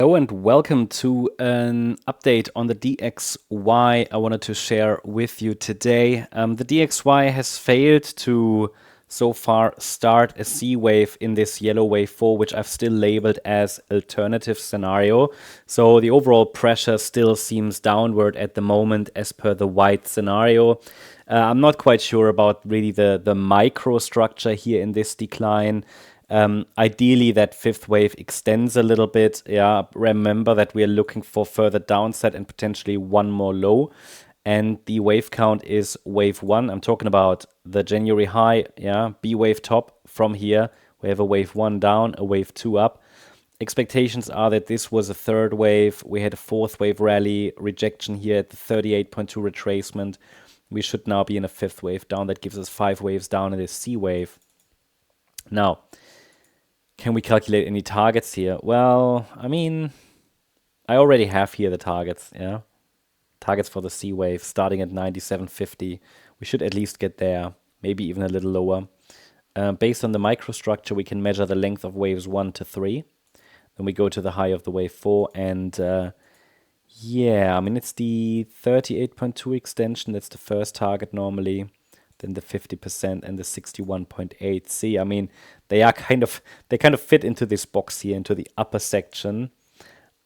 Hello and welcome to an update on the DXY I wanted to share with you today. The DXY has failed to so far start a C wave in this yellow wave 4, which I've still labeled as alternative scenario. So the overall pressure still seems downward at the moment as per the white scenario. I'm not quite sure about really the microstructure here in this decline. Ideally, that fifth wave extends a little bit. Yeah, remember that we are looking for further downside and potentially one more low. And the wave count is wave 1. I'm talking about the January high, yeah, B wave top. From here, we have a wave 1 down, a wave 2 up. Expectations are that this was a third wave. We had a fourth wave rally, rejection here at the 38.2 retracement. We should now be in a fifth wave down. That gives us 5 waves down in this C wave. Now, can we calculate any targets here? Well, I mean, I already have here the targets, yeah. Targets for the C wave starting at 97.50. We should at least get there, maybe even a little lower. Based on the microstructure, we can measure the length of waves 1 to 3. Then we go to the high of the wave 4, and yeah, I mean, it's the 38.2 extension. That's the first target normally. Then the 50% and the 61.8. See, I mean, they kind of fit into this box here, into the upper section.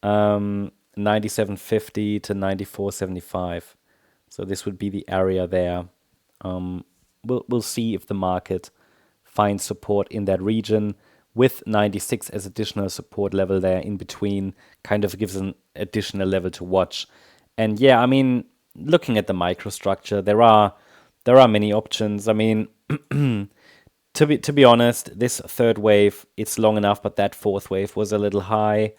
97.50 to 94.75. So this would be the area there. We'll see if the market finds support in that region with 96 as additional support level there in between. Kind of gives an additional level to watch. And yeah, I mean, looking at the microstructure, there are many options. I mean, to be honest, this third wave, it's long enough, but that fourth wave was a little high.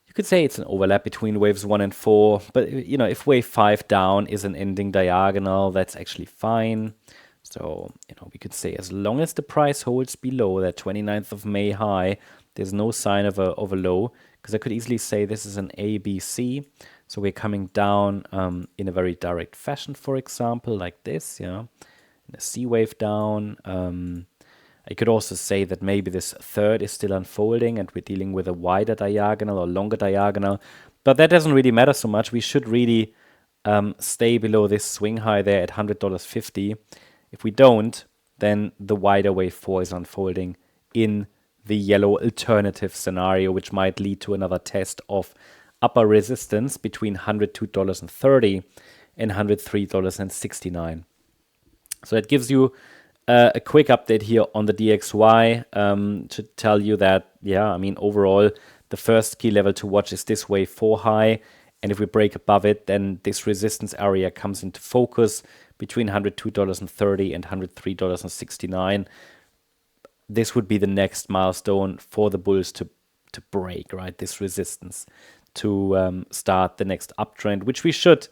You could say it's an overlap between waves 1 and 4, but you know, if wave 5 down is an ending diagonal, that's actually fine. So, you know, we could say as long as the price holds below that 29th of May high, there's no sign of a low, because I could easily say this is an ABC. So we're coming down in a very direct fashion, for example, like this, yeah, and a C wave down. I could also say that maybe this third is still unfolding and we're dealing with a wider diagonal or longer diagonal, but that doesn't really matter so much. We should really stay below this swing high there at $100.50. If we don't, then the wider wave 4 is unfolding in the yellow alternative scenario, which might lead to another test of upper resistance between $102.30 and $103.69. So that gives you a quick update here on the DXY to tell you that, yeah, I mean, overall, the first key level to watch is this wave 4 high. And if we break above it, then this resistance area comes into focus between $102.30 and $103.69. This would be the next milestone for the bulls to break, right? This resistance to start the next uptrend, which we should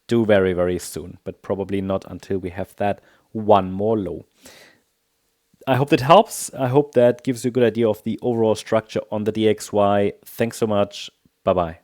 do very, very soon, but probably not until we have that one more low. I hope that helps. I hope that gives you a good idea of the overall structure on the DXY. Thanks so much. Bye-bye.